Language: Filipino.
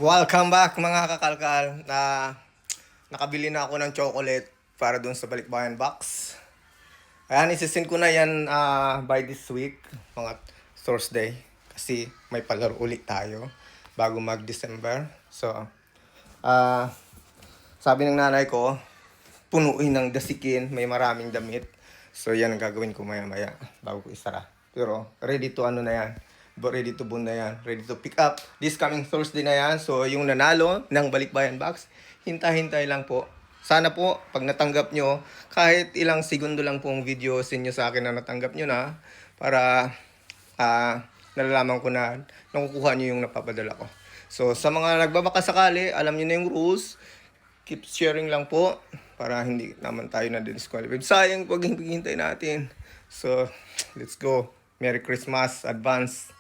Welcome back mga kakalkal na nakabili na ako ng chocolate para dun sa Balikbayan box. Ayan, isisend ko na yan by this week, mga Thursday. Kasi may palaro ulit tayo bago mag-December. So, sabi ng nanay ko, punuin ng dasikin, may maraming damit. So, yan ang gagawin ko maya-maya bago ko isara. Pero, ready to ano na yan. Ready to bun na yan. Ready to pick up. This coming Thursday na yan. So, yung nanalo ng Balikbayan box, hintay-hintay lang po. Sana po, pag natanggap nyo, kahit ilang segundo lang pong video sinyo sa akin na natanggap nyo na, para nalalaman ko na nakukuha nyo yung napapadala ko. So, sa mga nagbabaka sakali, alam nyo na yung rules. Keep sharing lang po para hindi naman tayo na disqualified. Sayang pag hintay natin. So, let's go. Merry Christmas, advance.